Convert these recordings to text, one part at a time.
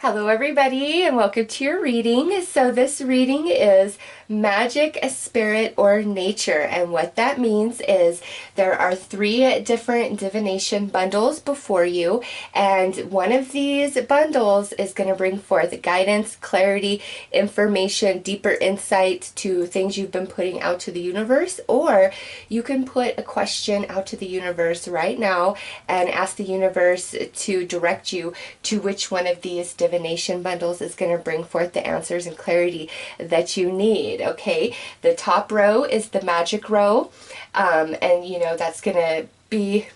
Hello everybody and welcome to your reading. So this reading is Magic, Spirit, or Nature, and what that means is there are 3 different divination bundles before you, and one of these bundles is going to bring forth guidance, clarity, information, deeper insight to things you've been putting out to the universe, or you can put a question out to the universe right now and ask the universe to direct you to which one of these divination bundles is going to bring forth the answers and clarity that you need. Okay, the top row is the magic row, and you know that's going to be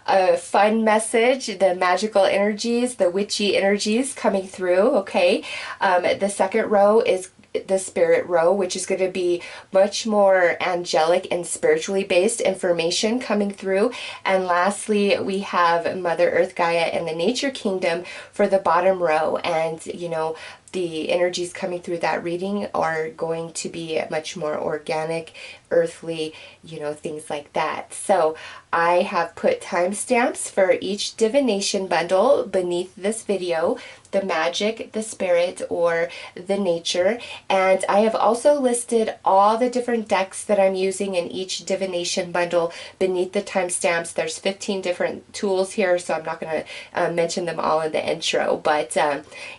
a fun message, the magical energies, the witchy energies coming through. Okay, the second row is the spirit row, which is going to be much more angelic and spiritually based information coming through. And lastly, we have Mother Earth, Gaia, and the Nature Kingdom for the bottom row. And you know, the energies coming through that reading are going to be much more organic, earthly, you know, things like that. So I have put timestamps for each divination bundle beneath this video, the magic, the spirit, or the nature. And I have also listed all the different decks that I'm using in each divination bundle beneath the timestamps. There's 15 different tools here, so I'm not going to mention them all in the intro. But,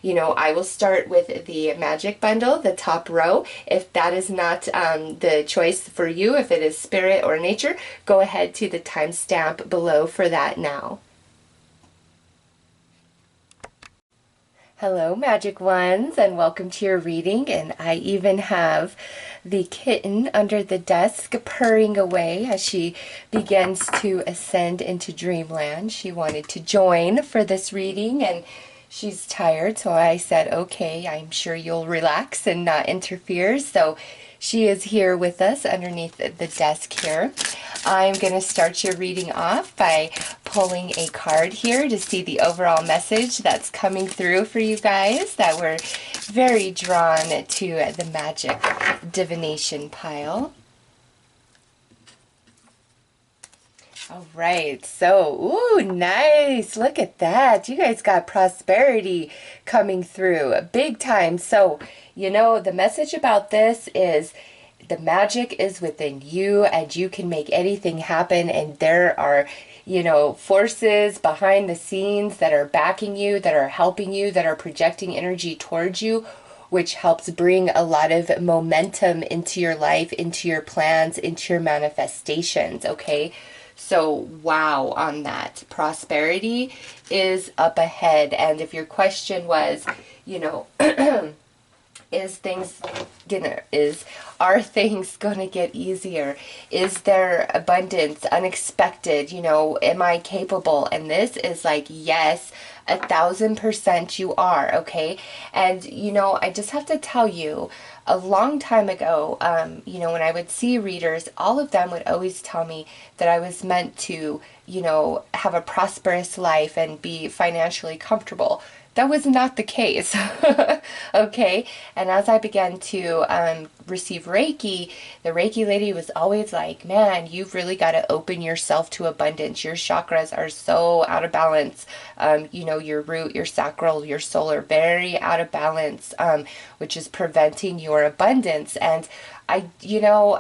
you know, I will start with the magic bundle, the top row. If that is not the choice for you, if it is spirit or nature, go ahead to the timestamp below for that now. Hello, Magic Ones, and welcome to your reading. And I even have the kitten under the desk purring away as she begins to ascend into dreamland. She wanted to join for this reading, and she's tired, so I said, okay, I'm sure you'll relax and not interfere. So she is here with us underneath the desk here. I'm going to start your reading off by pulling a card here to see the overall message that's coming through for you guys, that we're very drawn to the magic divination pile. All right, so, ooh, nice. Look at that. You guys got prosperity coming through big time. So, you know, the message about this is the magic is within you and you can make anything happen, and there are, you know, forces behind the scenes that are backing you, that are helping you, that are projecting energy towards you, which helps bring a lot of momentum into your life, into your plans, into your manifestations, okay? So, wow on that. Prosperity is up ahead. And if your question was, you know, are things gonna get easier? Is there abundance, unexpected, you know, am I capable? And this is like, yes, 1000% you are, okay? And, you know, I just have to tell you, a long time ago, you know, when I would see readers, all of them would always tell me that I was meant to, you know, have a prosperous life and be financially comfortable. That was not the case, okay? And as I began to receive Reiki, the Reiki lady was always like, man, you've really got to open yourself to abundance. Your chakras are so out of balance. You know, your root, your sacral, your solar, very out of balance, which is preventing your abundance. And you know,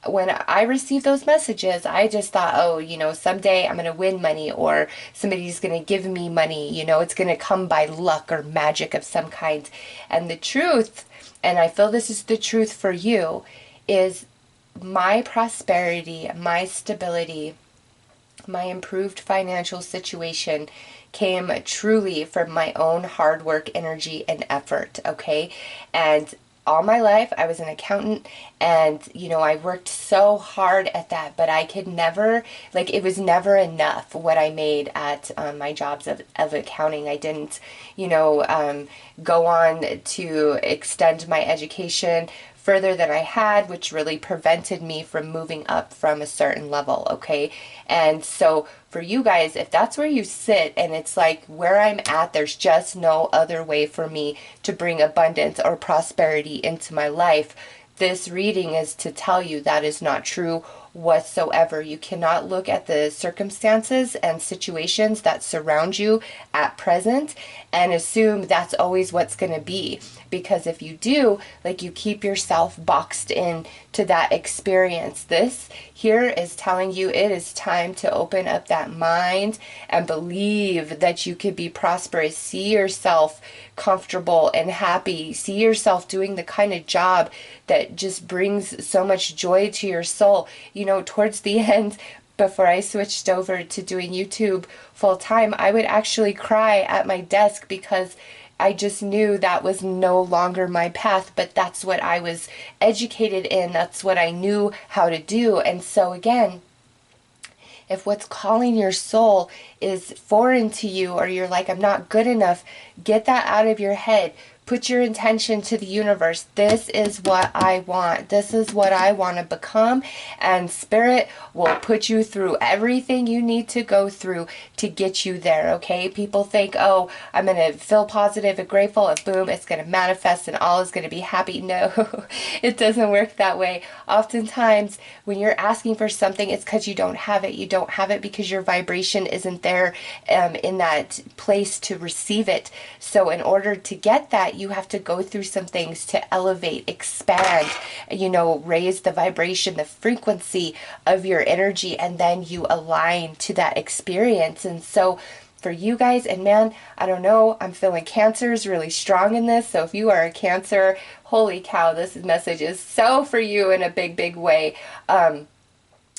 when I received those messages, I just thought, oh, you know, someday I'm going to win money, or somebody's going to give me money, you know, it's going to come by luck or magic of some kind. And the truth, and I feel this is the truth for you, is my prosperity, my stability, my improved financial situation came truly from my own hard work, energy, and effort, okay? And all my life, I was an accountant, and, you know, I worked so hard at that, but I could never, like, it was never enough what I made at my jobs of accounting. I didn't, you know, go on to extend my education further than I had, which really prevented me from moving up from a certain level, okay? And so for you guys, if that's where you sit and it's like where I'm at, there's just no other way for me to bring abundance or prosperity into my life, this reading is to tell you that is not true, whatsoever. You cannot look at the circumstances and situations that surround you at present and assume that's always what's going to be. Because if you do, like, you keep yourself boxed in to that experience. This here is telling you it is time to open up that mind and believe that you could be prosperous. See yourself comfortable and happy. See yourself doing the kind of job that just brings so much joy to your soul. You know, towards the end, before I switched over to doing YouTube full time, I would actually cry at my desk because I just knew that was no longer my path, but that's what I was educated in. That's what I knew how to do. And so again, if what's calling your soul is foreign to you, or you're like, I'm not good enough, get that out of your head. Put your intention to the universe. This is what I want. This is what I want to become. And Spirit will put you through everything you need to go through to get you there, okay? People think, oh, I'm going to feel positive and grateful, and boom, it's going to manifest and all is going to be happy. No, it doesn't work that way. Oftentimes, when you're asking for something, it's because you don't have it. You don't have it because your vibration isn't there in that place to receive it. So in order to get that, you have to go through some things to elevate, expand, you know, raise the vibration, the frequency of your energy, and then you align to that experience. And so for you guys, and man, I don't know, I'm feeling Cancer is really strong in this. So if you are a Cancer, holy cow, this message is so for you in a big, big way.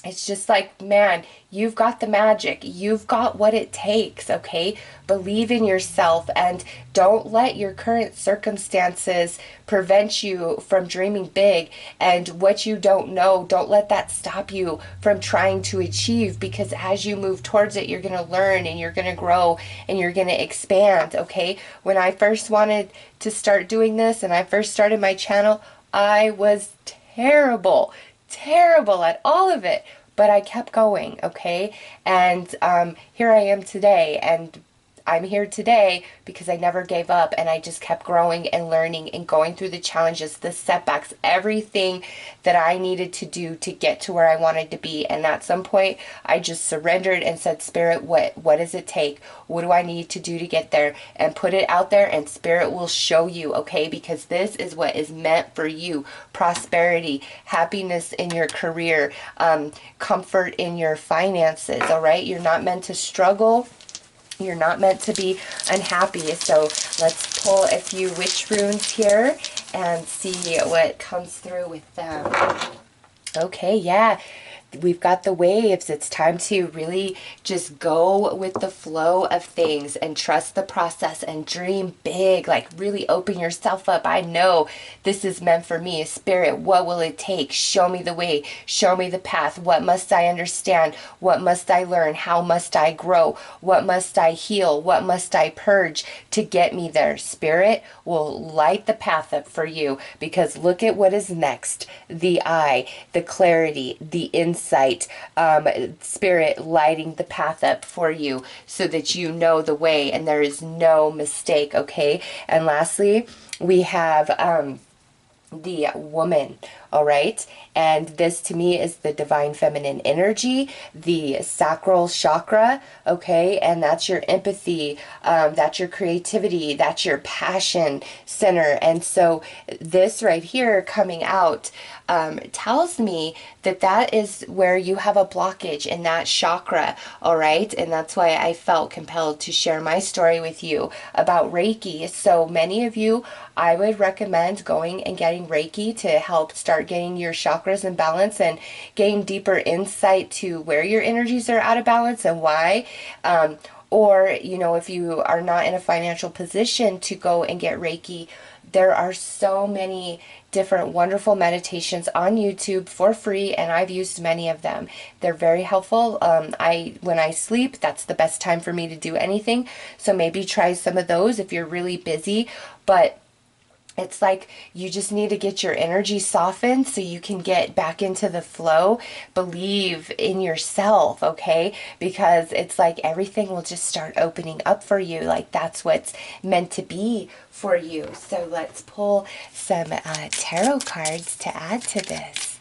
It's just like, man, you've got the magic. You've got what it takes, okay? Believe in yourself and don't let your current circumstances prevent you from dreaming big. And what you don't know, don't let that stop you from trying to achieve, because as you move towards it, you're going to learn and you're going to grow and you're going to expand, okay? When I first wanted to start doing this and I first started my channel, I was terrible at all of it, but I kept going, okay? And here I am today, and I'm here today because I never gave up, and I just kept growing and learning and going through the challenges, the setbacks, everything that I needed to do to get to where I wanted to be. And at some point, I just surrendered and said, Spirit, what does it take? What do I need to do to get there? And put it out there, and Spirit will show you, okay? Because this is what is meant for you. Prosperity, happiness in your career, comfort in your finances, all right? You're not meant to struggle. You're not meant to be unhappy. So let's pull a few witch runes here and see what comes through with them. Okay, yeah. We've got the waves. It's time to really just go with the flow of things and trust the process and dream big. Like, really open yourself up. I know this is meant for me. Spirit, what will it take? Show me the way. Show me the path. What must I understand? What must I learn? How must I grow? What must I heal? What must I purge to get me there? Spirit will light the path up for you, because look at what is next. The eye, the clarity, the insight, Spirit lighting the path up for you so that you know the way and there is no mistake, okay? And lastly, we have the woman, all right? And this to me is the divine feminine energy, the sacral chakra, okay? And that's your empathy, that's your creativity, that's your passion center. And so this right here coming out tells me that that is where you have a blockage in that chakra, all right? And that's why I felt compelled to share my story with you about Reiki. So many of you, I would recommend going and getting Reiki to help start getting your chakras in balance and gain deeper insight to where your energies are out of balance and why. Or, you know, if you are not in a financial position to go and get Reiki, there are so many different wonderful meditations on YouTube for free, and I've used many of them. They're very helpful. When I sleep, that's the best time for me to do anything. So maybe try some of those if you're really busy. But it's like you just need to get your energy softened so you can get back into the flow. Believe in yourself, okay? Because it's like everything will just start opening up for you. Like, that's what's meant to be for you. So let's pull some tarot cards to add to this.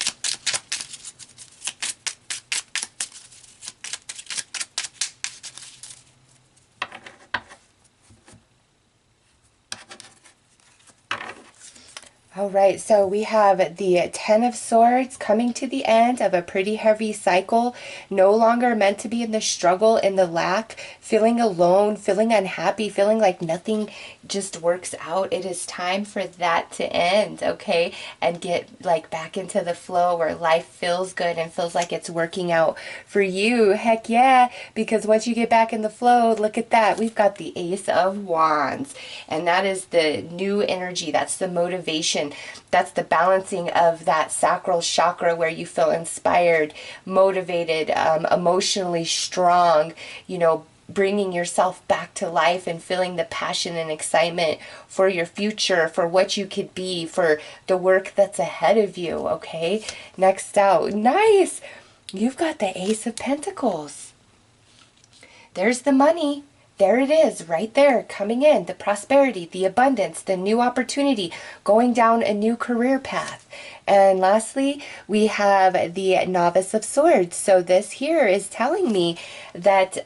All right, so we have the Ten of Swords coming to the end of a pretty heavy cycle, no longer meant to be in the struggle, in the lack, feeling alone, feeling unhappy, feeling like nothing just works out. It is time for that to end, okay? And get like back into the flow where life feels good and feels like it's working out for you. Heck yeah, because once you get back in the flow, look at that. We've got the Ace of Wands, and that is the new energy. That's the motivation. That's the balancing of that sacral chakra where you feel inspired, motivated, emotionally strong, you know, bringing yourself back to life and feeling the passion and excitement for your future, for what you could be, for the work that's ahead of you, okay? Next out, nice! You've got the Ace of Pentacles. There's the money. There it is, right there, coming in, the prosperity, the abundance, the new opportunity, going down a new career path. And lastly, we have the Novice of Swords. So this here is telling me that,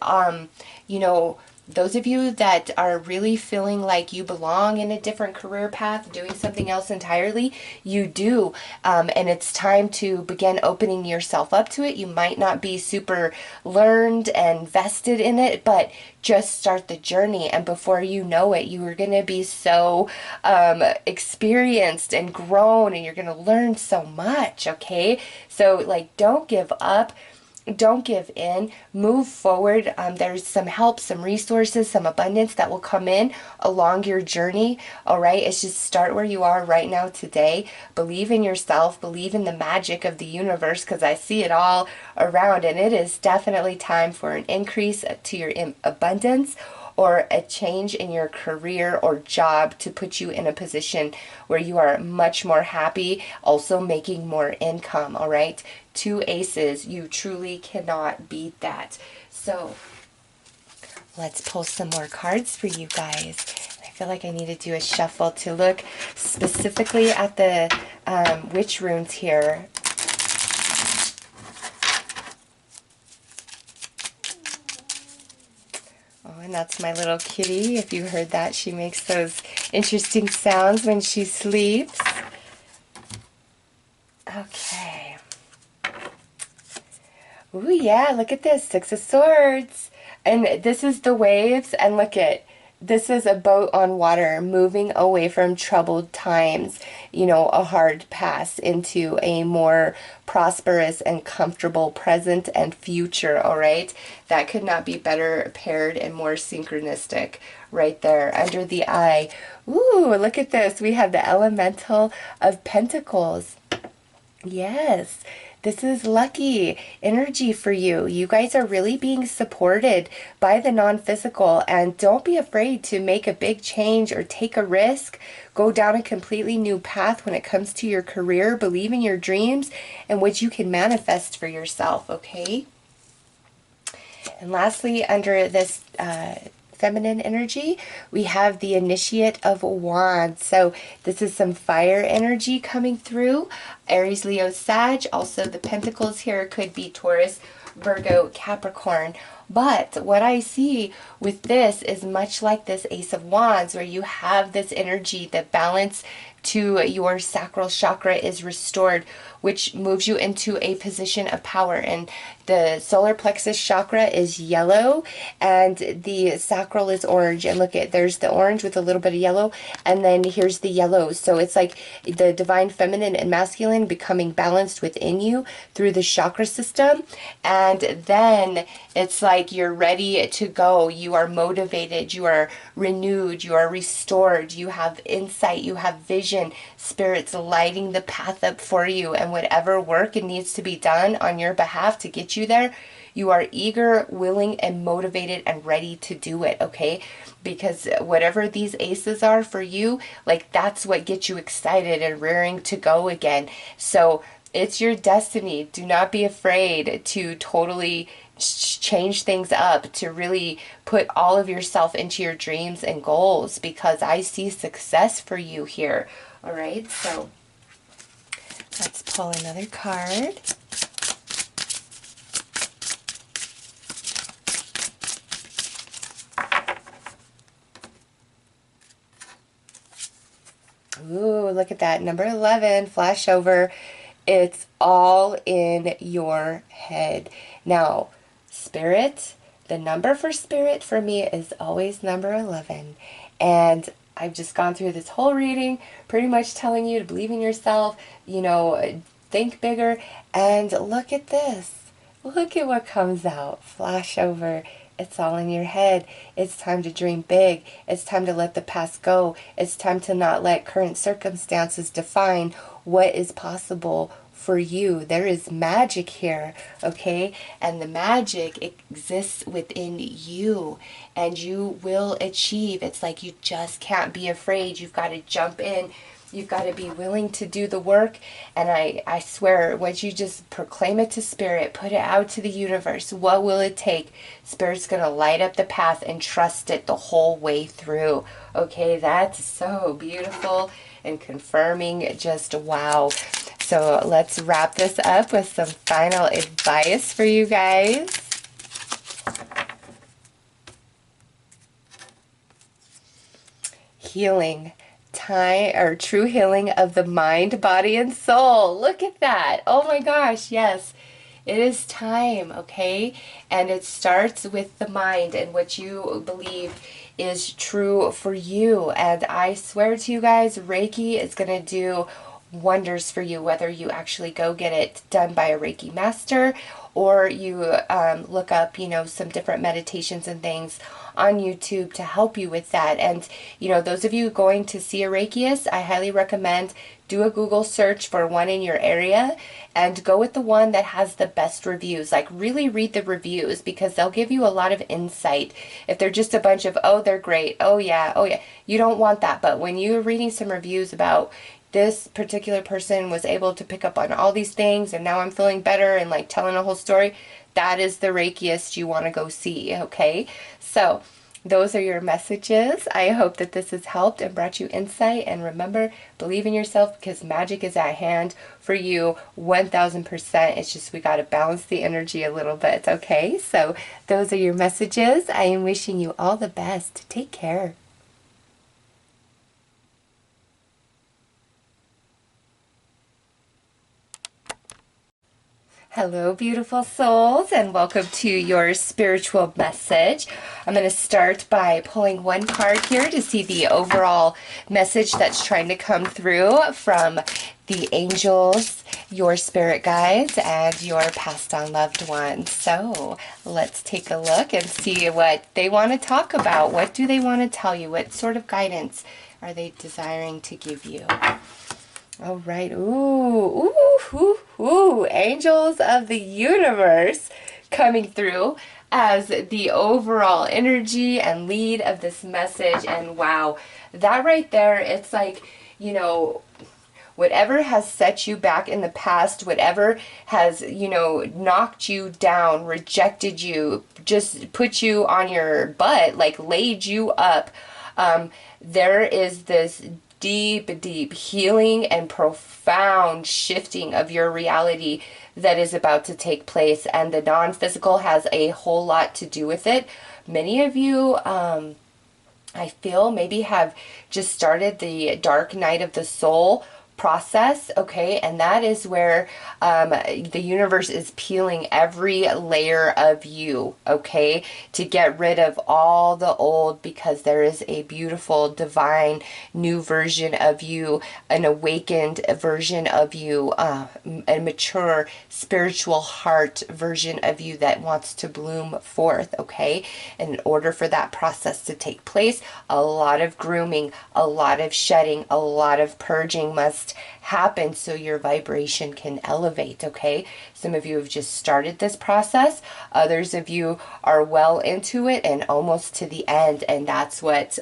you know, those of you that are really feeling like you belong in a different career path, doing something else entirely, you do. And it's time to begin opening yourself up to it. You might not be super learned and vested in it, but just start the journey. And before you know it, you are going to be so experienced and grown, and you're going to learn so much, okay? So, like, don't give up. Don't give in. Move forward. There's some help, some resources, some abundance that will come in along your journey. All right. It's just start where you are right now today. Believe in yourself. Believe in the magic of the universe, because I see it all around. And it is definitely time for an increase to your abundance, or a change in your career or job to put you in a position where you are much more happy, also making more income, all right? Two aces, you truly cannot beat that. So let's pull some more cards for you guys. I feel like I need to do a shuffle to look specifically at the witch runes here. Oh, and that's my little kitty. If you heard that, she makes those interesting sounds when she sleeps. Okay. Ooh, yeah, look at this. Six of Swords. And this is the waves. And look at, this is a boat on water moving away from troubled times, you know, a hard pass into a more prosperous and comfortable present and future, all right? That could not be better paired and more synchronistic right there under the eye. Ooh, look at this. We have the Elemental of Pentacles. Yes. This is lucky energy for you. You guys are really being supported by the non-physical, and don't be afraid to make a big change or take a risk. Go down a completely new path when it comes to your career. Believe in your dreams and what you can manifest for yourself, okay? And lastly, under this feminine energy, we have the Initiate of Wands. So this is some fire energy coming through. Aries, Leo, Sag. Also the pentacles here could be Taurus, Virgo, Capricorn. But what I see with this is much like this Ace of Wands, where you have this energy, the balance to your sacral chakra is restored, which moves you into a position of power. And the solar plexus chakra is yellow and the sacral is orange. And look at, there's the orange with a little bit of yellow, and then here's the yellow. So it's like the divine feminine and masculine becoming balanced within you through the chakra system. And then it's like you're ready to go. You are motivated, you are renewed, you are restored, you have insight, you have vision. Spirit's lighting the path up for you, and whatever work it needs to be done on your behalf to get you there, you are eager, willing, and motivated and ready to do it, okay? Because whatever these aces are for you, like, that's what gets you excited and raring to go again. So it's your destiny. Do not be afraid to totally change things up, to really put all of yourself into your dreams and goals, because I see success for you here. All right, so let's pull another card. Ooh, look at that. Number 11, flash over. It's all in your head. Now, spirit, the number for spirit for me is always number 11. And I've just gone through this whole reading pretty much telling you to believe in yourself, you know, think bigger. And look at this. Look at what comes out. Flash over. It's all in your head. It's time to dream big. It's time to let the past go. It's time to not let current circumstances define what is possible for you. There is magic here, okay? And the magic exists within you, and you will achieve. It's like you just can't be afraid. You've got to jump in. You've got to be willing to do the work. And I swear, once you just proclaim it to Spirit, put it out to the universe, what will it take? Spirit's going to light up the path and trust it the whole way through. Okay, that's so beautiful and confirming. Just wow. So let's wrap this up with some final advice for you guys. Healing. Time or true healing of the mind, body, and soul. Look at that. Oh my gosh, yes. It is time, okay? And it starts with the mind and what you believe is true for you. And I swear to you guys, Reiki is going to do wonders for you, whether you actually go get it done by a Reiki master or you look up, you know, some different meditations and things on YouTube to help you with that. And, you know, those of you going to see a Reikiist, I highly recommend do a Google search for one in your area and go with the one that has the best reviews. Like, really read the reviews because they'll give you a lot of insight. If they're just a bunch of, oh, they're great, oh yeah, you don't want that. But when you're reading some reviews about this particular person was able to pick up on all these things and now I'm feeling better and like telling a whole story, that is the Reikiist you want to go see, okay? So those are your messages. I hope that this has helped and brought you insight. And remember, believe in yourself because magic is at hand for you 1000%. It's just we got to balance the energy a little bit, okay? So those are your messages. I am wishing you all the best. Take care. Hello, beautiful souls, and welcome to your spiritual message. I'm going to start by pulling one card here to see the overall message that's trying to come through from the angels, your spirit guides, and your passed on loved ones. So let's take a look and see what they want to talk about. What do they want to tell you? What sort of guidance are they desiring to give you? All right. Ooh, angels of the universe coming through as the overall energy and lead of this message. And wow, that right there, it's like, you know, whatever has set you back in the past, whatever has, you know, knocked you down, rejected you, just put you on your butt, like laid you up, there is this deep healing and profound shifting of your reality that is about to take place, and the non-physical has a whole lot to do with it. Many of you, I feel, maybe have just started the dark night of the soul process, okay? And that is where the universe is peeling every layer of you, okay, to get rid of all the old, because there is a beautiful divine new version of you, an awakened version of you, a mature spiritual heart version of you that wants to bloom forth, okay? And in order for that process to take place, a lot of grooming, a lot of shedding, a lot of purging must happen so your vibration can elevate, okay? Some of you have just started this process. Others of you are well into it and almost to the end, and that's what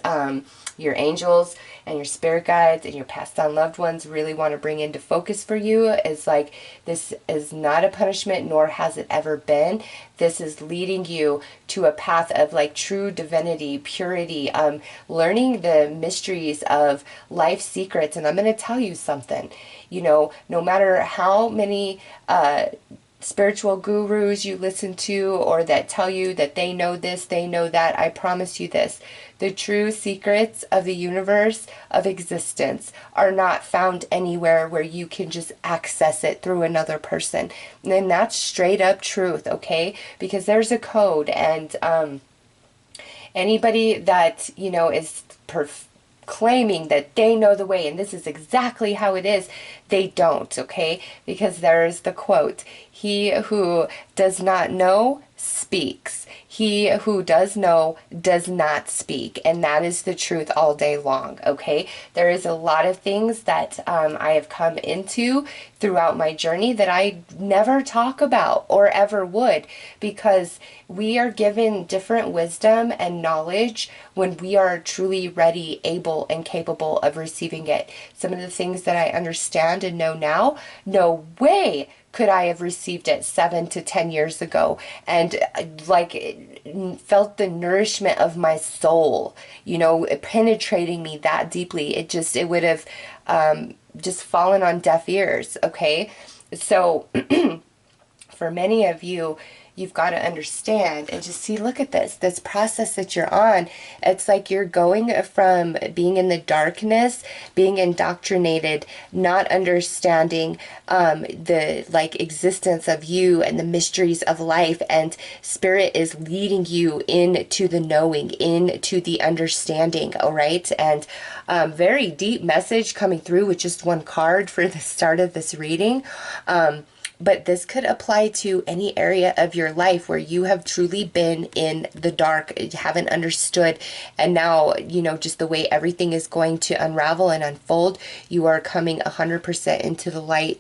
your angels and your spirit guides and your passed on loved ones really want to bring into focus for you. Is like, this is not a punishment, nor has it ever been. This is leading you to a path of like true divinity, purity, learning the mysteries of life secrets. And I'm going to tell you something, you know, no matter how many spiritual gurus you listen to or that tell you that they know this, they know that, I promise you this. The true secrets of the universe, of existence, are not found anywhere where you can just access it through another person. And that's straight up truth, okay? Because there's a code, and anybody that, is claiming that they know the way and this is exactly how it is, they don't, okay? Because there's the quote, he who does not know speaks. He who does know does not speak. And that is the truth all day long, okay? There is a lot of things that I have come into throughout my journey that I never talk about or ever would, because we are given different wisdom and knowledge when we are truly ready, able, and capable of receiving it. Some of the things that I understand and know now, no way could I have received it 7 to 10 years ago, and felt the nourishment of my soul, penetrating me that deeply. It would have just fallen on deaf ears, okay? So for many of you, you've got to understand and just see, look at this process that you're on. It's like you're going from being in the darkness, being indoctrinated, not understanding the existence of you and the mysteries of life, and spirit is leading you into the knowing, into the understanding. All right. And very deep message coming through with just one card for the start of this reading. But this could apply to any area of your life where you have truly been in the dark, haven't understood, and now, just the way everything is going to unravel and unfold, you are coming 100% into the light,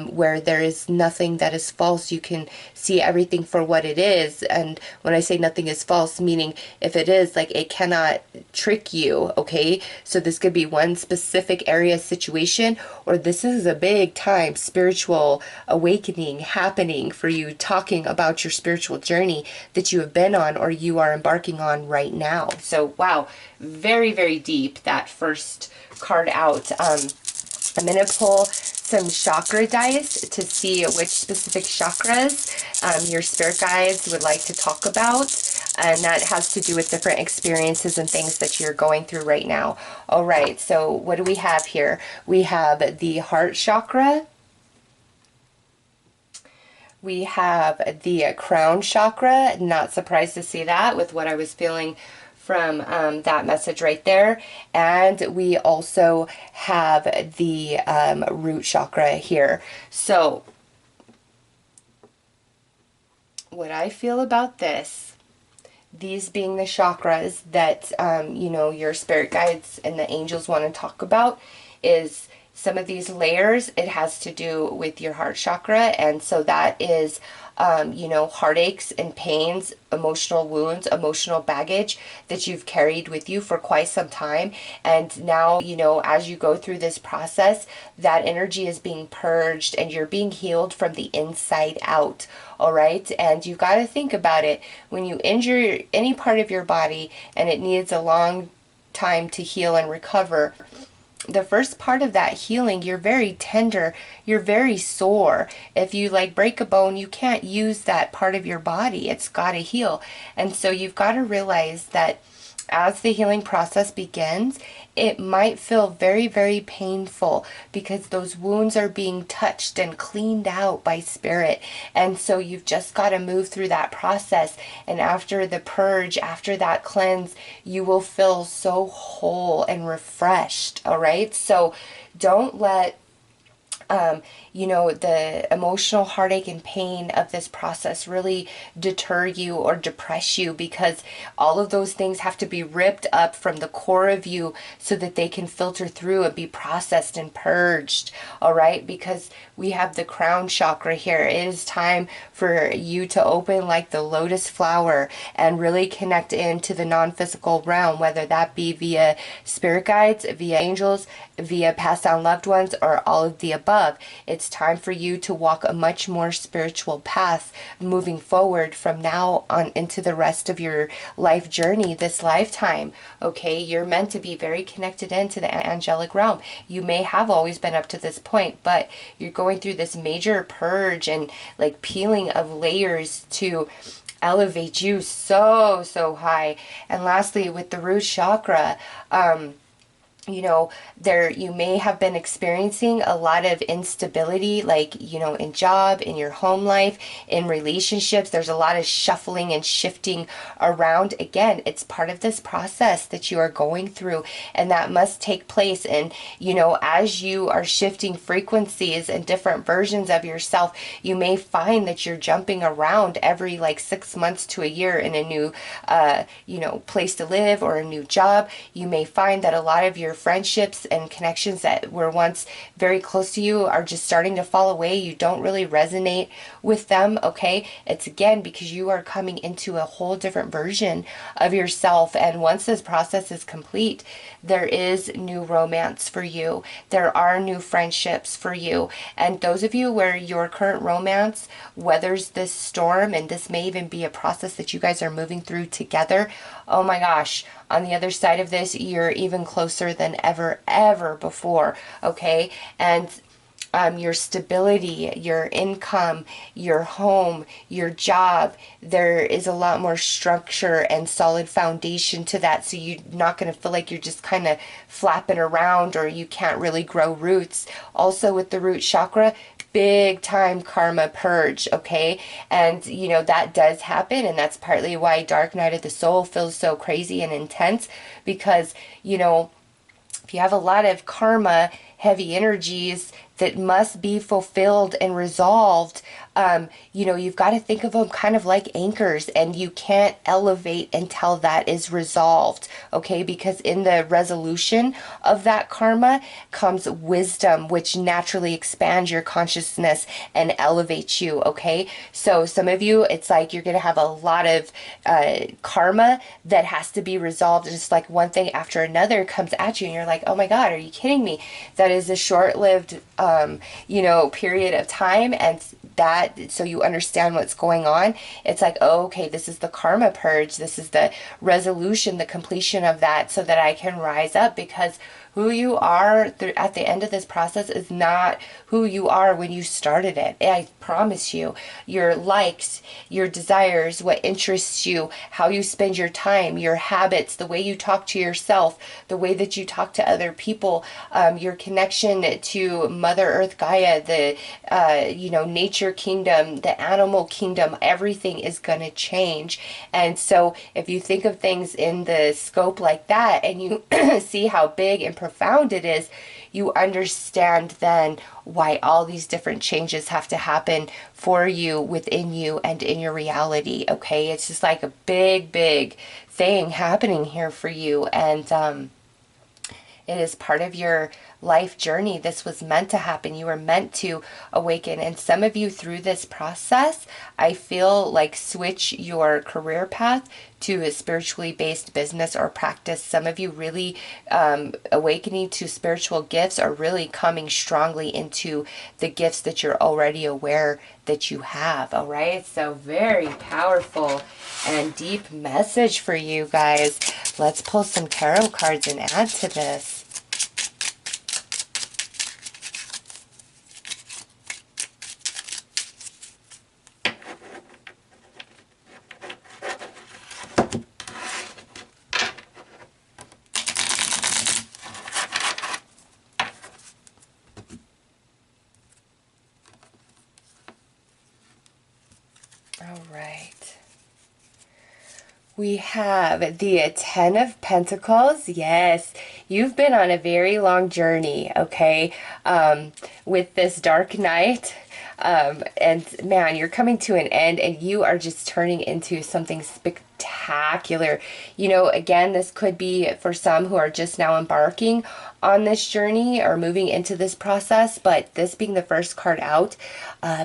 where there is nothing that is false. You can see everything for what it is. And when I say nothing is false, meaning if it is, it cannot trick you, okay? So this could be one specific area situation, or this is a big time spiritual awakening happening for you, talking about your spiritual journey that you have been on or you are embarking on right now. So wow, very, very deep, that first card out. I'm going to pull some chakra dice to see which specific chakras your spirit guides would like to talk about. And that has to do with different experiences and things that you're going through right now. All right, so what do we have here? We have the heart chakra. We have the crown chakra. Not surprised to see that with what I was feeling from that message right there. And we also have the root chakra here. So what I feel about this, these being the chakras that, your spirit guides and the angels want to talk about, is some of these layers, it has to do with your heart chakra. And so that is, heartaches and pains, emotional wounds, emotional baggage that you've carried with you for quite some time. And now, as you go through this process, that energy is being purged and you're being healed from the inside out. All right. And you've got to think about it. When you injure any part of your body and it needs a long time to heal and recover, the first part of that healing, you're very tender, you're very sore. If you break a bone, you can't use that part of your body. It's got to heal. And so you've got to realize that as the healing process begins, it might feel very, very painful because those wounds are being touched and cleaned out by spirit. And so you've just got to move through that process. And after the purge, after that cleanse, you will feel so whole and refreshed. All right. So don't let the emotional heartache and pain of this process really deter you or depress you, because all of those things have to be ripped up from the core of you so that they can filter through and be processed and purged. All right, because we have the crown chakra here. It is time for you to open like the lotus flower and really connect into the non-physical realm, whether that be via spirit guides, via angels, via passed down loved ones, or all of the above. above. It's time for you to walk a much more spiritual path moving forward from now on into the rest of your life journey, this lifetime. Okay, you're meant to be very connected into the angelic realm. You may have always been up to this point, but you're going through this major purge and like peeling of layers to elevate you so high. And lastly, with the root chakra, you know, there you may have been experiencing a lot of instability, like, you know, in job, in your home life, in relationships. There's a lot of shuffling and shifting around. Again, it's part of this process that you are going through, and that must take place. And, you know, as you are shifting frequencies and different versions of yourself, you may find that you're jumping around every like 6 months to a year in a new, you know, place to live or a new job. You may find that a lot of your friendships and connections that were once very close to you are just starting to fall away. You don't really resonate with them, okay? It's again because you are coming into a whole different version of yourself, and once this process is complete, there is new romance for you. There are new friendships for you. And those of you where your current romance weathers this storm, and this may even be a process that you guys are moving through together, oh my gosh, on the other side of this, you're even closer than ever before, okay? And your stability, your income, your home, your job, there is a lot more structure and solid foundation to that. So you're not going to feel like you're just kind of flapping around or you can't really grow roots. Also with the root chakra, big time karma purge, okay? And you know that does happen, and that's partly why Dark Night of the Soul feels so crazy and intense, because you know, if you have a lot of karma heavy energies that must be fulfilled and resolved, you know, you've got to think of them kind of like anchors, and you can't elevate until that is resolved, okay? Because in the resolution of that karma comes wisdom, which naturally expands your consciousness and elevates you, okay? So some of you, it's like you're going to have a lot of karma that has to be resolved. And it's like one thing after another comes at you, and you're like, oh my God, are you kidding me? That is a short-lived, you know, period of time, and that, so you understand what's going on. It's like, oh, okay, this is the karma purge. This is the resolution, the completion of that, so that I can rise up, because who you are at the end of this process is not who you are when you started it. I promise you. Your likes, your desires, what interests you, how you spend your time, your habits, the way you talk to yourself, the way that you talk to other people, your connection to Mother Earth Gaia, the you know, nature kingdom, the animal kingdom, everything is going to change. And so if you think of things in the scope like that, and you see how big and profound it is, you understand then why all these different changes have to happen for you, within you, and in your reality, okay? It's just like a big thing happening here for you, and it is part of your life journey. This was meant to happen. You were meant to awaken. And some of you through this process, I feel like switch your career path to a spiritually based business or practice. Some of you really awakening to spiritual gifts, are really coming strongly into the gifts that you're already aware that you have. All right. So very powerful and deep message for you guys. Let's pull some tarot cards and add to this. All right. We have the Ten of Pentacles. Yes, you've been on a very long journey, okay, with this dark night. And man, you're coming to an end, and you are just turning into something spectacular. You know, again, this could be for some who are just now embarking on this journey or moving into this process, but this being the first card out,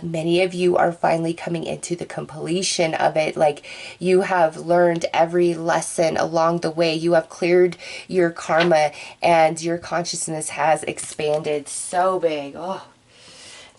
many of you are finally coming into the completion of it. Like, you have learned every lesson along the way. You have cleared your karma, and your consciousness has expanded so big. Oh,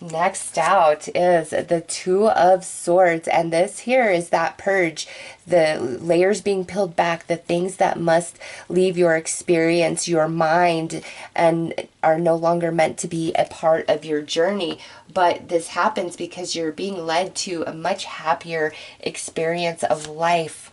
Next out is the Two of Swords, and this here is that purge, the layers being peeled back, the things that must leave your experience, your mind, and are no longer meant to be a part of your journey. But this happens because you're being led to a much happier experience of life.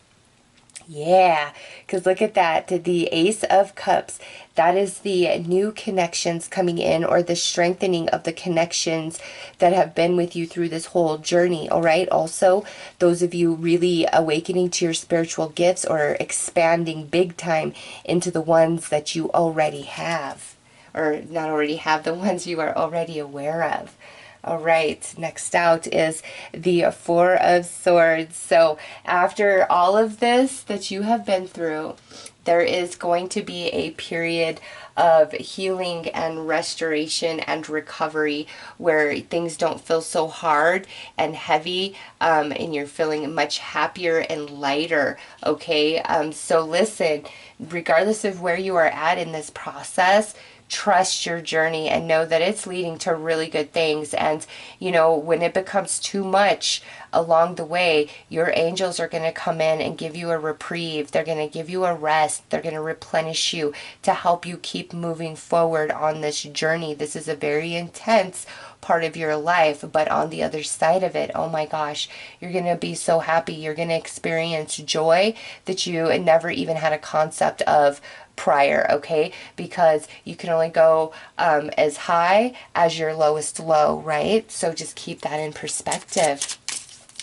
Yeah, because look at that. The Ace of Cups. That is the new connections coming in, or the strengthening of the connections that have been with you through this whole journey. All right. Also, those of you really awakening to your spiritual gifts or expanding big time into the ones that you already have, or not already have, the ones you are already aware of. All right, next out is the Four of Swords. So after all of this that you have been through, there is going to be a period of healing and restoration and recovery where things don't feel so hard and heavy, and you're feeling much happier and lighter, okay? So listen, regardless of where you are at in this process, trust your journey and know that it's leading to really good things. And you know, when it becomes too much along the way, your angels are going to come in and give you a reprieve. They're going to give you a rest. They're going to replenish you to help you keep moving forward on this journey. This is a very intense part of your life, but on the other side of it, oh my gosh, you're going to be so happy. You're going to experience joy that you never even had a concept of prior, okay? Because you can only go as high as your lowest low, right? So just keep that in perspective.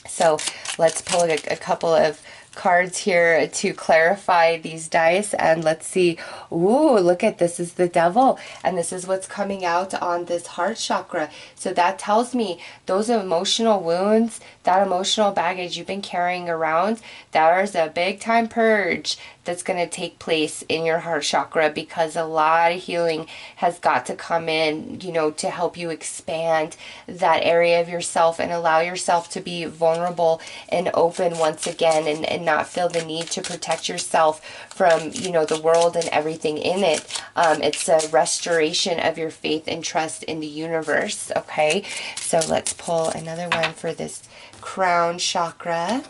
So let's pull a couple of cards here to clarify these dice, and let's see. Ooh, look at this is the Devil, and this is what's coming out on this heart chakra. So that tells me those emotional wounds, that emotional baggage you've been carrying around, there's a big time purge that's going to take place in your heart chakra, because a lot of healing has got to come in, you know, to help you expand that area of yourself and allow yourself to be vulnerable and open once again, and not feel the need to protect yourself from, you know, the world and everything in it. It's a restoration of your faith and trust in the universe, okay? So let's pull another one for this crown chakra.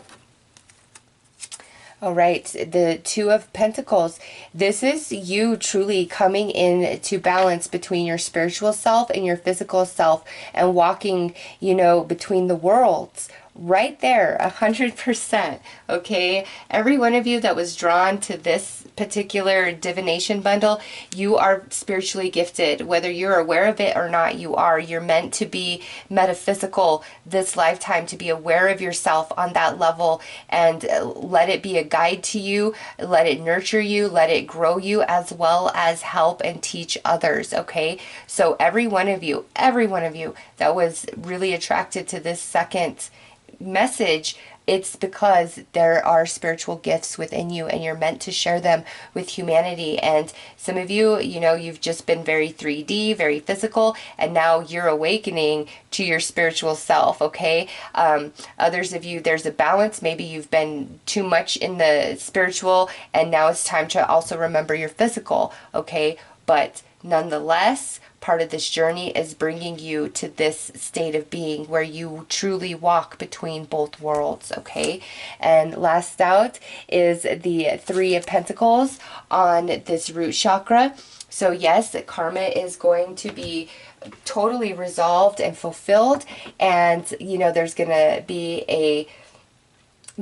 All right, the Two of Pentacles. This is you truly coming in to balance between your spiritual self and your physical self, and walking, you know, between the worlds. Right there, 100%, okay? Every one of you that was drawn to this particular divination bundle, you are spiritually gifted. Whether you're aware of it or not, you are. You're meant to be metaphysical this lifetime, to be aware of yourself on that level, and let it be a guide to you, let it nurture you, let it grow you, as well as help and teach others, okay? So every one of you that was really attracted to this second message, it's because there are spiritual gifts within you, and you're meant to share them with humanity. And some of you, you know, you've just been very 3D, very physical, and now you're awakening to your spiritual self, okay? Others of you, there's a balance. Maybe you've been too much in the spiritual, and now it's time to also remember your physical, okay? But nonetheless, part of this journey is bringing you to this state of being where you truly walk between both worlds, okay? And last out is the Three of Pentacles on this root chakra. So yes, karma is going to be totally resolved and fulfilled, and you know, there's gonna be a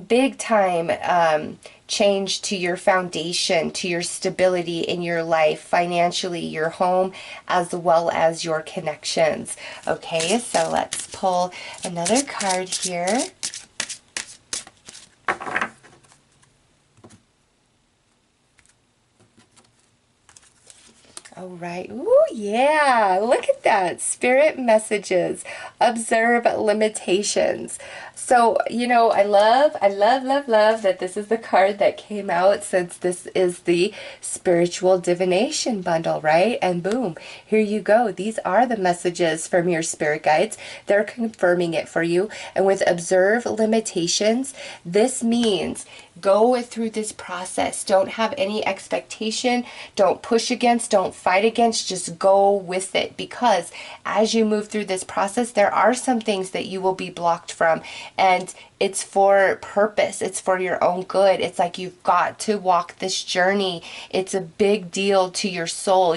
big time change to your foundation, to your stability in your life, financially, your home, as well as your connections. Okay, so let's pull another card here. All right. Ooh, yeah. Look at that. Spirit messages. Observe limitations. So, I love that this is the card that came out, since this is the spiritual divination bundle, right? And boom, here you go. These are the messages from your spirit guides. They're confirming it for you. And with observe limitations, this means go through this process. Don't have any expectation. Don't push against, don't fight against, just go with it. Because as you move through this process, there are some things that you will be blocked from. And it's for purpose. It's for your own good. It's like you've got to walk this journey. It's a big deal to your soul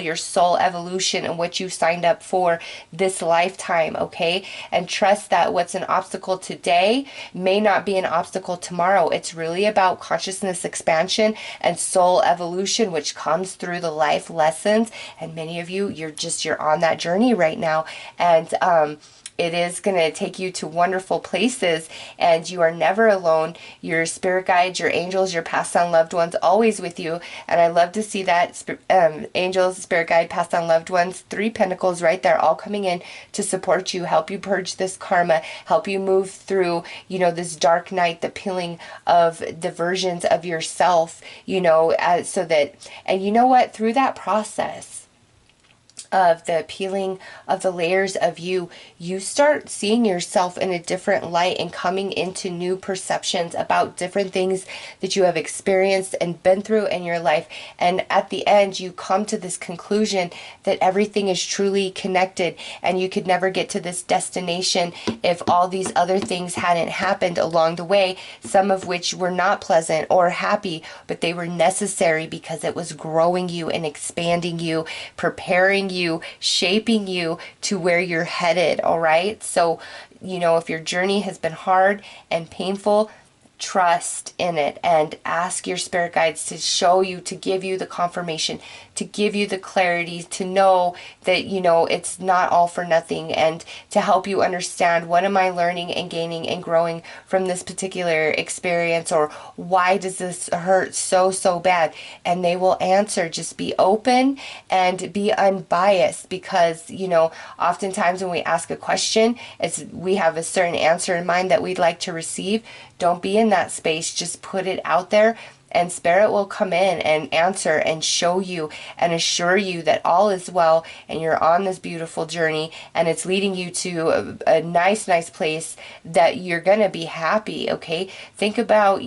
evolution, and what you signed up for this lifetime, okay? And trust that what's an obstacle today may not be an obstacle tomorrow. It's really about consciousness expansion and soul evolution, which comes through the life lessons. And many of you, you're on that journey right now. And it is going to take you to wonderful places, and you are never alone. Your spirit guides, your angels, your passed on loved ones, always with you. And I love to see that angels, spirit guide, passed on loved ones, 3 pentacles right there, all coming in to support you, help you purge this karma, help you move through, this dark night, the peeling of the versions of yourself, so that, and you know what, through that process of the peeling of the layers of you, you start seeing yourself in a different light and coming into new perceptions about different things that you have experienced and been through in your life. And at the end, you come to this conclusion that everything is truly connected, and you could never get to this destination if all these other things hadn't happened along the way, some of which were not pleasant or happy, but they were necessary because it was growing you and expanding you, preparing you, shaping you to where you're headed, all right? So, if your journey has been hard and painful, trust in it and ask your spirit guides to show you, to give you the confirmation, to give you the clarity, to know that, it's not all for nothing, and to help you understand, what am I learning and gaining and growing from this particular experience, or why does this hurt so bad? And they will answer. Just be open and be unbiased, because, oftentimes when we ask a question, we have a certain answer in mind that we'd like to receive. Don't be in that space. Just put it out there, and Spirit will come in and answer and show you and assure you that all is well, and you're on this beautiful journey, and it's leading you to a nice place that you're going to be happy, okay? Think about,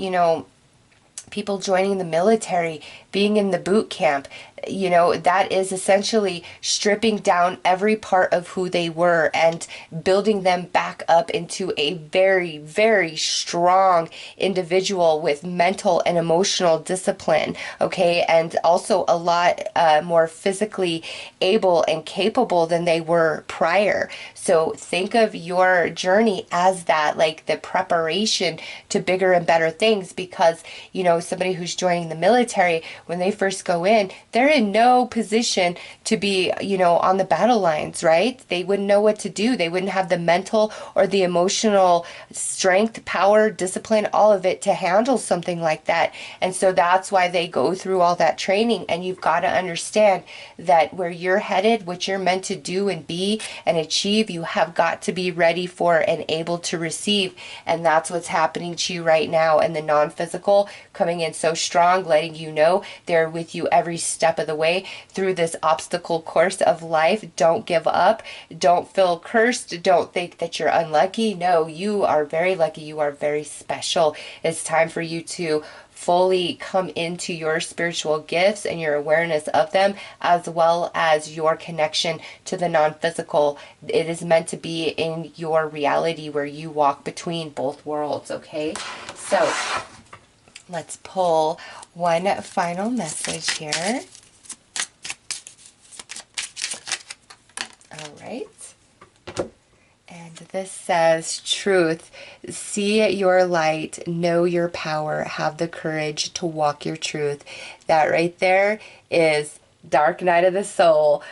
people joining the military, being in the boot camp. That is essentially stripping down every part of who they were and building them back up into a very, very strong individual with mental and emotional discipline, okay? And also a lot more physically able and capable than they were prior. So think of your journey as that, like the preparation to bigger and better things, because, somebody who's joining the military, when they first go in, they're in no position to be, on the battle lines, right? They wouldn't know what to do. They wouldn't have the mental or the emotional strength, power, discipline, all of it to handle something like that. And so that's why they go through all that training. And you've got to understand that where you're headed, what you're meant to do and be and achieve, you have got to be ready for and able to receive. And that's what's happening to you right now. And the non-physical coming in so strong, letting you know they're with you every step of the way through this obstacle course of life. Don't give up. Don't feel cursed. Don't think that you're unlucky. No, you are very lucky. You are very special. It's time for you to fully come into your spiritual gifts and your awareness of them, as well as your connection to the non-physical. It is meant to be in your reality where you walk between both worlds, okay? So let's pull one final message here. All right. And this says, truth, see your light, know your power, have the courage to walk your truth. That right there is dark night of the soul.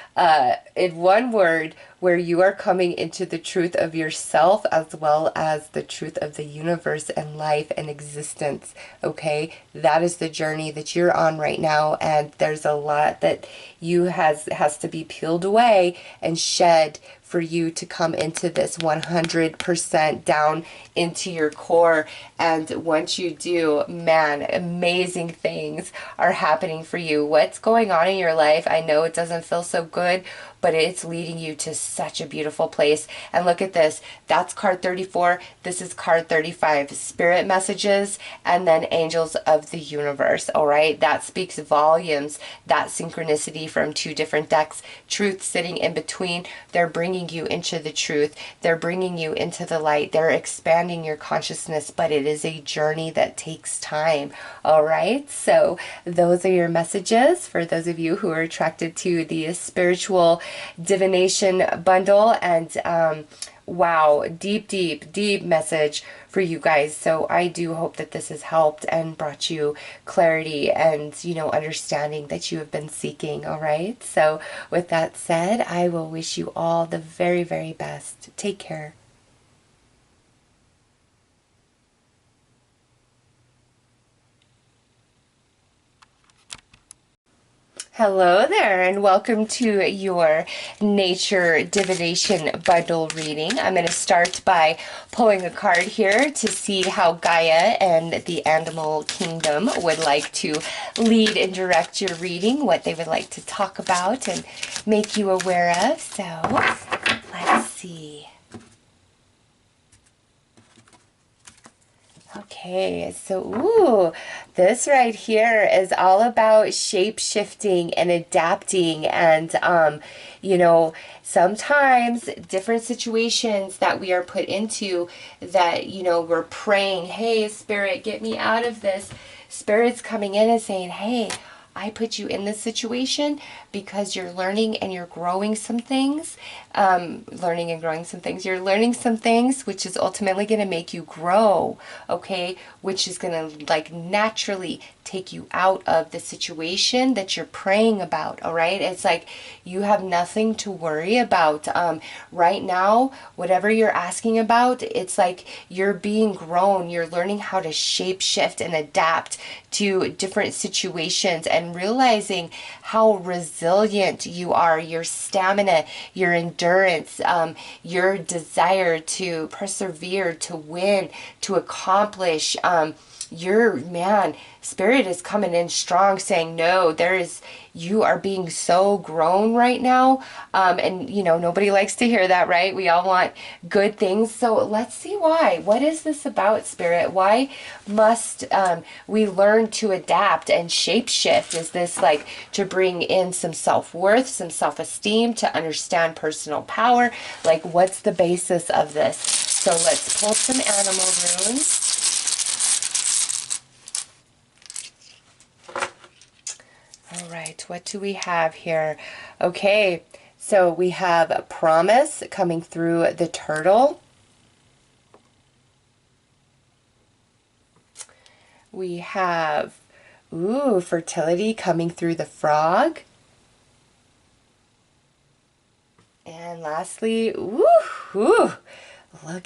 In one word, where you are coming into the truth of yourself as well as the truth of the universe and life and existence. Okay, that is the journey that you're on right now, and there's a lot that has to be peeled away and shed for you to come into this 100% down into your core. And once you do, man, amazing things are happening for you. What's going on in your life? I know it doesn't feel so good, but it's leading you to such a beautiful place. And look at this. That's card 34. This is card 35. Spirit messages and then angels of the universe. All right. That speaks volumes. That synchronicity from two different decks. Truth sitting in between. They're bringing you into the truth. They're bringing you into the light. They're expanding your consciousness, but it is a journey that takes time. All right. So those are your messages for those of you who are attracted to the spiritual divination bundle. And wow, deep message for you guys. So I do hope that this has helped and brought you clarity and, you know, understanding that you have been seeking. All right. So with that said, I will wish you all the very, very best. Take care. Hello there, and welcome to your Nature Divination Bundle reading. I'm going to start by pulling a card here to see how Gaia and the animal kingdom would like to lead and direct your reading, what they would like to talk about and make you aware of. So, let's see. Okay, so this right here is all about shape-shifting and adapting, and you know, sometimes different situations that we are put into that, you know, we're praying, hey, Spirit, get me out of this. Spirit's coming in and saying, hey, I put you in this situation because you're learning and you're growing some things. You're learning some things, which is ultimately going to make you grow, okay? Which is going to like naturally take you out of the situation that you're praying about, all right? It's like you have nothing to worry about. Right now, whatever you're asking about, it's like you're being grown. You're learning how to shape shift and adapt to different situations and realizing how resilient you are, your stamina, your endurance, your desire to persevere, to win, to accomplish. Spirit is coming in strong saying, no, you are being so grown right now. And you know, nobody likes to hear that, right? We all want good things. So let's see why. What is this about, Spirit? Why must we learn to adapt and shape shift? Is this like to bring in some self-worth, some self-esteem, to understand personal power? Like, what's the basis of this? So let's pull some animal runes. All right, what do we have here? Okay, so we have a promise coming through the turtle. We have, fertility coming through the frog. And lastly, look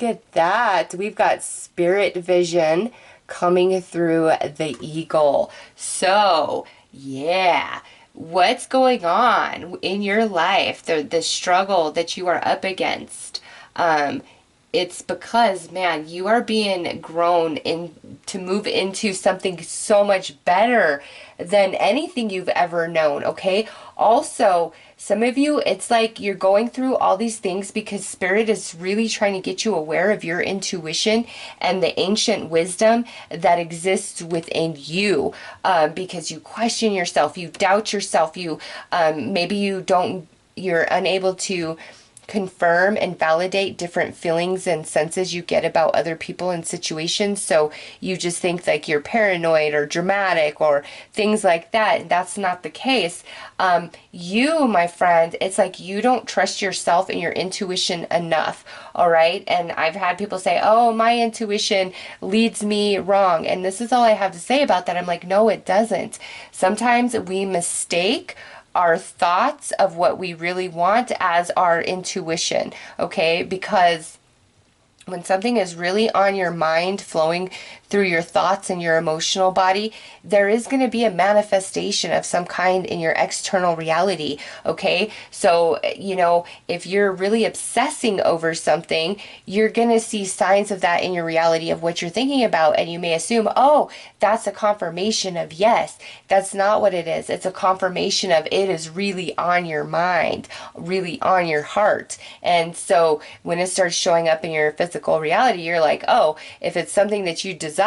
at that. We've got spirit vision coming through the eagle. So, yeah, what's going on in your life, the struggle that you are up against, it's because, man, you are being grown to move into something so much better than anything you've ever known, okay? Also, some of you, it's like you're going through all these things because Spirit is really trying to get you aware of your intuition and the ancient wisdom that exists within you, because you question yourself, you doubt yourself, maybe you're unable to confirm and validate different feelings and senses you get about other people and situations. So you just think like you're paranoid or dramatic or things like that. That's not the case. You, my friend, it's like you don't trust yourself and your intuition enough. All right. And I've had people say, oh, my intuition leads me wrong. And this is all I have to say about that. I'm like, no, it doesn't. Sometimes we mistake our thoughts of what we really want as our intuition, okay? Because when something is really on your mind, flowing through your thoughts and your emotional body, there is going to be a manifestation of some kind in your external reality, okay? So, if you're really obsessing over something, you're going to see signs of that in your reality of what you're thinking about, and you may assume, oh, that's a confirmation of yes. That's not what it is. It's a confirmation of it is really on your mind, really on your heart. And so when it starts showing up in your physical reality, you're like, oh, if it's something that you desire,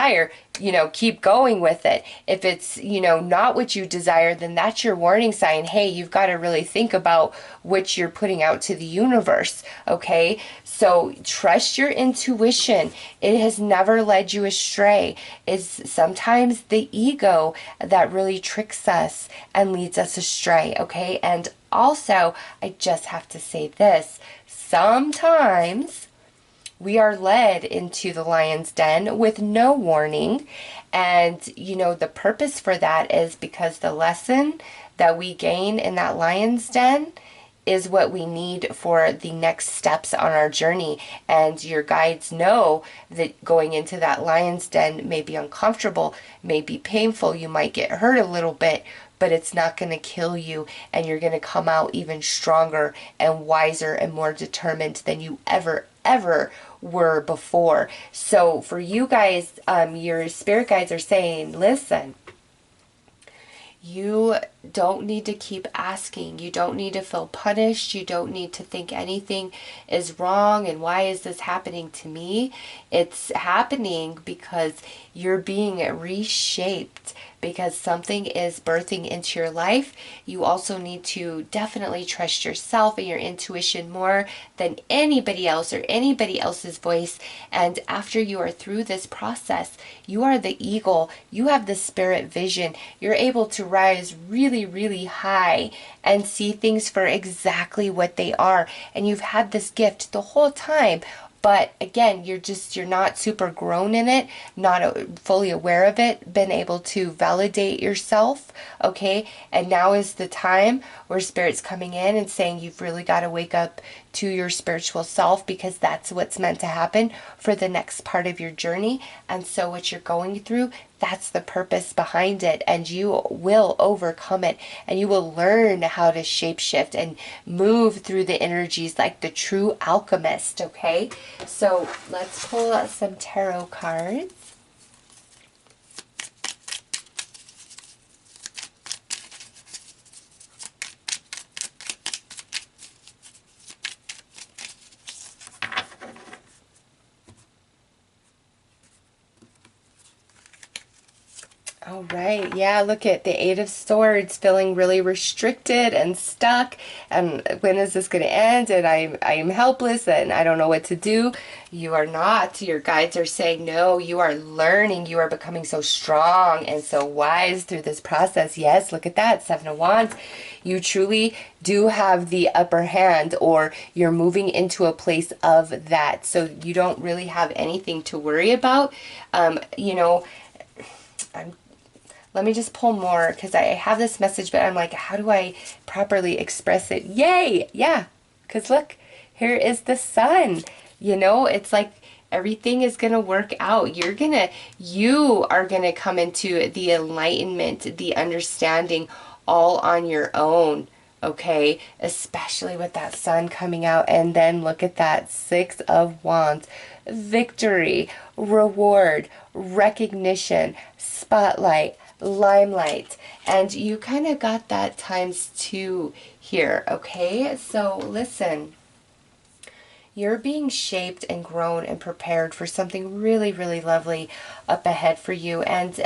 keep going with it. If it's, not what you desire, then that's your warning sign. Hey, you've got to really think about what you're putting out to the universe, okay? So trust your intuition. It has never led you astray. It's sometimes the ego that really tricks us and leads us astray, okay? And also, I just have to say this. Sometimes we are led into the lion's den with no warning. And, the purpose for that is because the lesson that we gain in that lion's den is what we need for the next steps on our journey. And your guides know that going into that lion's den may be uncomfortable, may be painful, you might get hurt a little bit, but it's not going to kill you, and you're going to come out even stronger and wiser and more determined than you ever were before. So for you guys, your spirit guides are saying, listen, you don't need to keep asking. You don't need to feel punished. You don't need to think anything is wrong and why is this happening to me? It's happening because you're being reshaped, because something is birthing into your life. You also need to definitely trust yourself and your intuition more than anybody else or anybody else's voice. And after you are through this process, you are the eagle. You have the spirit vision. You're able to rise really, really high and see things for exactly what they are. And you've had this gift the whole time. But again, you're not super grown in it, not fully aware of it, been able to validate yourself, okay? And now is the time where Spirit's coming in and saying you've really got to wake up to your spiritual self, because that's what's meant to happen for the next part of your journey. And so what you're going through, that's the purpose behind it, and you will overcome it, and you will learn how to shapeshift and move through the energies like the true alchemist, okay? So let's pull out some tarot cards. All right, yeah, look at the Eight of Swords, feeling really restricted and stuck, and when is this going to end, and I'm helpless and I don't know what to do. You are not. Your guides are saying no, you are learning, you are becoming so strong and so wise through this process. Yes, look at that, Seven of Wands. You truly do have the upper hand, or you're moving into a place of that, so you don't really have anything to worry about. Let me just pull more, because I have this message, but I'm like, how do I properly express it? Yay! Yeah, because look, here is the sun. It's like everything is going to work out. You are going to come into the enlightenment, the understanding all on your own, okay? Especially with that sun coming out. And then look at that Six of Wands. Victory, reward, recognition, spotlight, limelight, and you kind of got that ×2 here, okay? So listen, you're being shaped and grown and prepared for something really, really lovely up ahead for you. And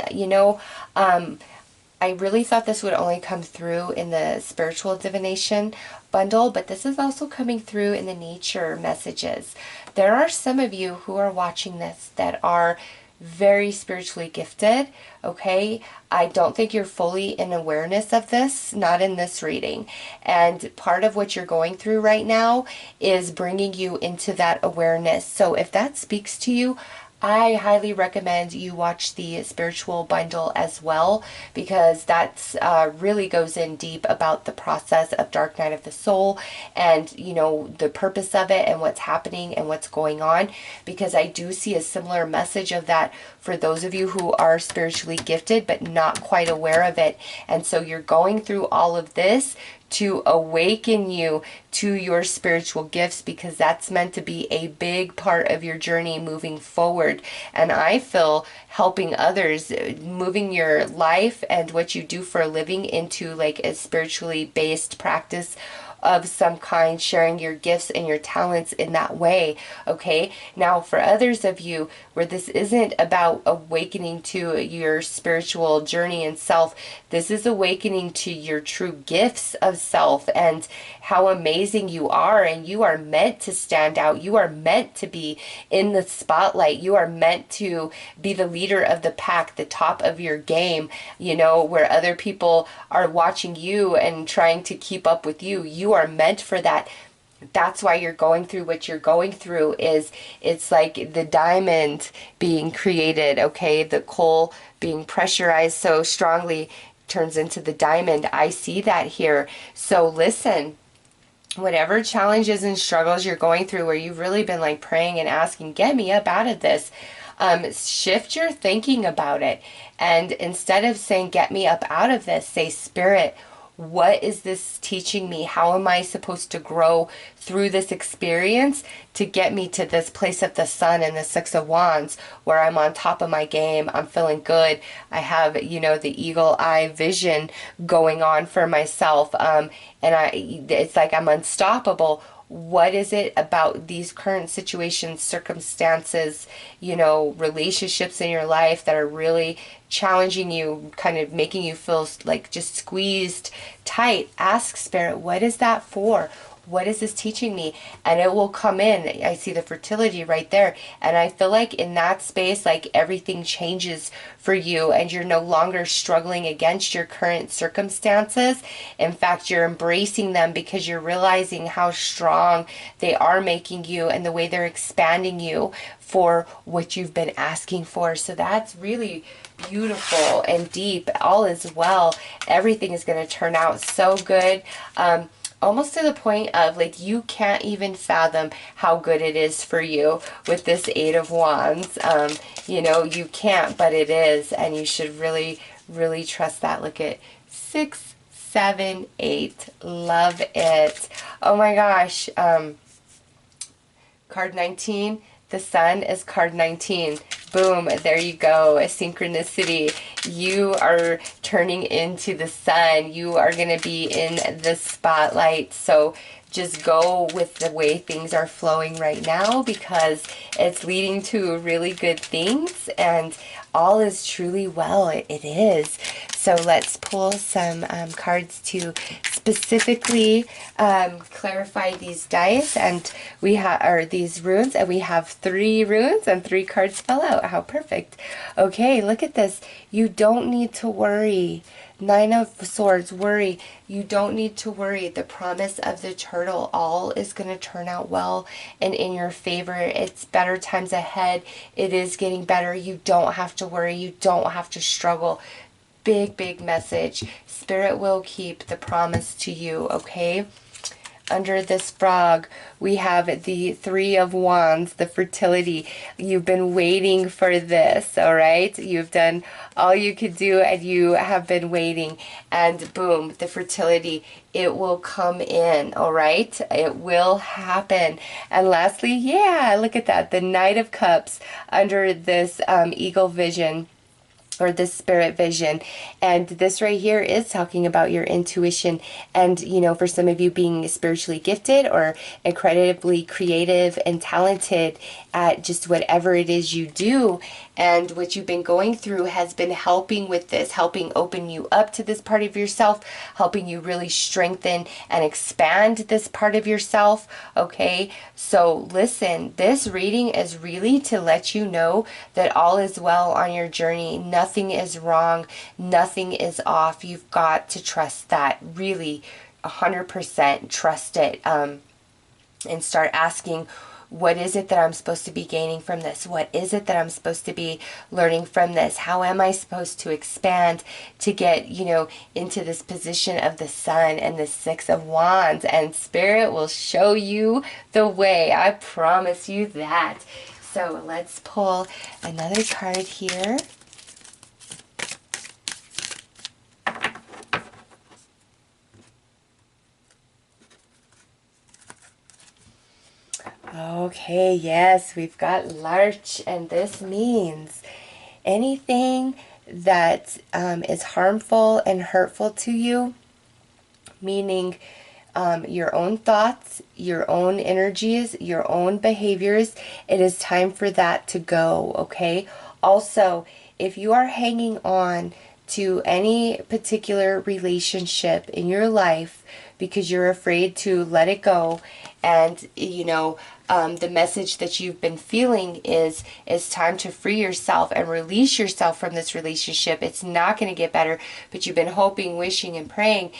I really thought this would only come through in the spiritual divination bundle, but this is also coming through in the nature messages. There are some of you who are watching this that are very spiritually gifted, okay? I don't think you're fully in awareness of this, not in this reading. And part of what you're going through right now is bringing you into that awareness. So if that speaks to you, I highly recommend you watch the spiritual bundle as well, because that's really goes in deep about the process of Dark Night of the Soul, and the purpose of it and what's happening and what's going on, because I do see a similar message of that for those of you who are spiritually gifted but not quite aware of it. And so you're going through all of this to awaken you to your spiritual gifts, because that's meant to be a big part of your journey moving forward. And I feel helping others, moving your life and what you do for a living into like a spiritually based practice of some kind, sharing your gifts and your talents in that way. Okay, now for others of you where this isn't about awakening to your spiritual journey and self, this is awakening to your true gifts of self and how amazing you are. And you are meant to stand out. You are meant to be in the spotlight. You are meant to be the leader of the pack, the top of your game, where other people are watching you and trying to keep up with you. You are meant for that. That's why you're going through what you're going through. It's like the diamond being created, okay? The coal being pressurized so strongly turns into the diamond. I see that here. So listen, whatever challenges and struggles you're going through, where you've really been like praying and asking, get me up out of this, shift your thinking about it. And instead of saying, get me up out of this, say, Spirit, what is this teaching me? How am I supposed to grow through this experience to get me to this place of the sun and the Six of Wands, where I'm on top of my game, I'm feeling good, I have, the eagle eye vision going on for myself, and it's like I'm unstoppable. What is it about these current situations, circumstances, relationships in your life that are really challenging you, kind of making you feel like just squeezed tight? Ask Spirit, what is that for? What is this teaching me? And it will come in. I see the fertility right there. And I feel like in that space, like everything changes for you and you're no longer struggling against your current circumstances. In fact, you're embracing them because you're realizing how strong they are making you and the way they're expanding you for what you've been asking for. So that's really beautiful and deep. All is well. Everything is going to turn out so good. Almost to the point of like you can't even fathom how good it is for you with this Eight of Wands. You can't, but it is, and you should really, really trust that. Look at 6, 7, 8. Love it. Oh my gosh. Card 19. The sun is card 19. Boom, there you go, a synchronicity. You are turning into the sun. You are going to be in the spotlight. So just go with the way things are flowing right now, because it's leading to really good things and all is truly well. It is. So let's pull some cards to specifically clarify these dice, and we have these runes, and we have 3 runes and 3 cards fell out. How perfect. Okay, look at this. You don't need to worry. 9 of Swords, worry. You don't need to worry. The promise of the turtle, all is going to turn out well and in your favor. It's better times ahead. It is getting better. You don't have to worry. You don't have to struggle. Big, big message. Spirit will keep the promise to you, okay? Under this frog, we have the 3 of Wands, the fertility. You've been waiting for this, all right? You've done all you could do and you have been waiting. And boom, the fertility, it will come in, all right? It will happen. And lastly, yeah, look at that. The Knight of Cups under this eagle vision, or this spirit vision. And this right here is talking about your intuition and, for some of you being spiritually gifted or incredibly creative and talented at just whatever it is you do. And what you've been going through has been helping with this, helping open you up to this part of yourself, helping you really strengthen and expand this part of yourself, okay? So listen, this reading is really to let you know that all is well on your journey. Nothing is wrong. Nothing is off. You've got to trust that. Really, 100% trust it. And start asking What is it that I'm supposed to be gaining from this? What is it that I'm supposed to be learning from this? How am I supposed to expand to get, into this position of the Sun and the Six of Wands? And Spirit will show you the way. I promise you that. So let's pull another card here. Okay, yes, we've got Larch, and this means anything that is harmful and hurtful to you, meaning your own thoughts, your own energies, your own behaviors, it is time for that to go, okay? Also, if you are hanging on to any particular relationship in your life because you're afraid to let it go, and the message that you've been feeling is it's time to free yourself and release yourself from this relationship. It's not going to get better, but you've been hoping, wishing, and praying,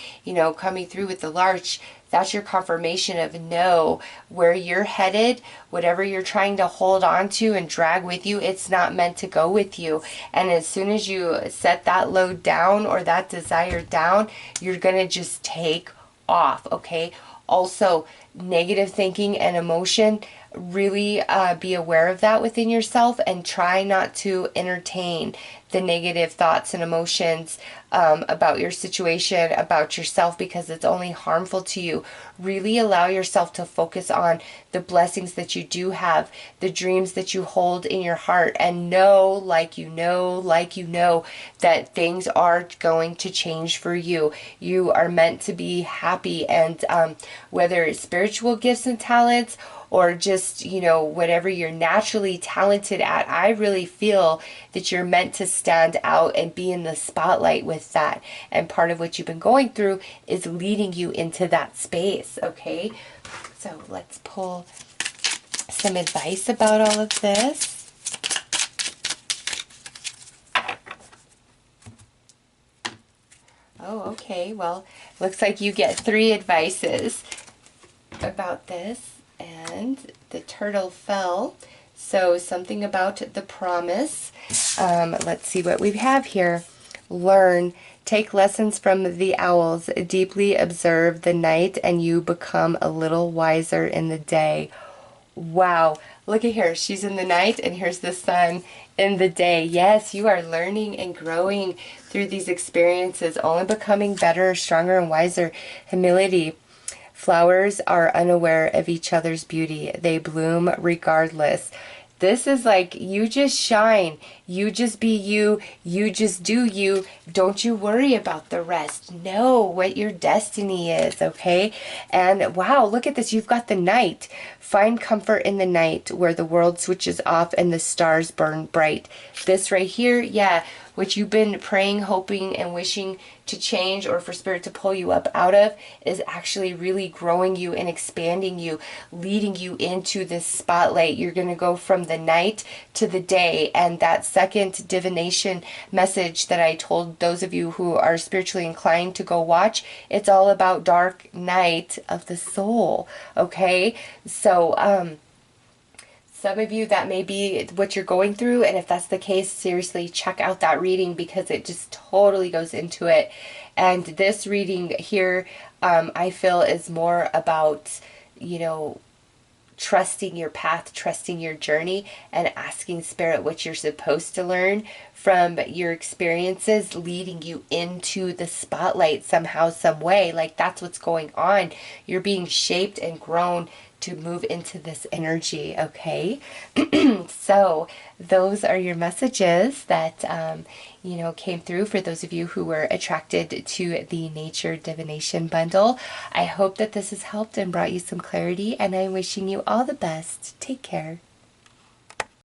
coming through with the Larch. That's your confirmation of no, where you're headed, whatever you're trying to hold on to and drag with you, it's not meant to go with you. And as soon as you set that load down or that desire down, you're going to just take off, okay? Also, negative thinking and emotion, really be aware of that within yourself and try not to entertain the negative thoughts and emotions about your situation, about yourself, because it's only harmful to you. Really allow yourself to focus on the blessings that you do have, the dreams that you hold in your heart, and know, like you know, that things are going to change for you. You are meant to be happy, and whether it's spiritual gifts and talents or just, whatever you're naturally talented at, I really feel that you're meant to stand out and be in the spotlight with that. And part of what you've been going through is leading you into that space, okay? So let's pull some advice about all of this. Oh, okay. Well, looks like you get 3 advices about this. And the turtle fell. So something about the promise. Let's see what we have here. Learn. Take lessons from the owls. Deeply observe the night and you become a little wiser in the day. Wow. Look at here. She's in the night and here's the sun in the day. Yes, you are learning and growing through these experiences, only becoming better, stronger, and wiser. Humility. Flowers are unaware of each other's beauty. They bloom regardless. This is like, you just shine. You just be you. You just do you. Don't you worry about the rest. Know what your destiny is, okay? And wow, look at this. You've got the night. Find comfort in the night where the world switches off and the stars burn bright. This right here, yeah, what you've been praying, hoping, and wishing to change or for Spirit to pull you up out of is actually really growing you and expanding you, leading you into this spotlight. You're going to go from the night to the day. And that second divination message that I told those of you who are spiritually inclined to go watch, it's all about dark night of the soul, okay? So, some of you, that may be what you're going through, and if that's the case, seriously, check out that reading because it just totally goes into it. And this reading here, I feel is more about, trusting your path, trusting your journey, and asking Spirit what you're supposed to learn from your experiences, leading you into the spotlight somehow, some way. Like, that's what's going on. You're being shaped and grown to move into this energy, okay? So those are your messages that came through for those of you who were attracted to the Nature Divination Bundle. I hope that this has helped and brought you some clarity, and I'm wishing you all the best. Take care.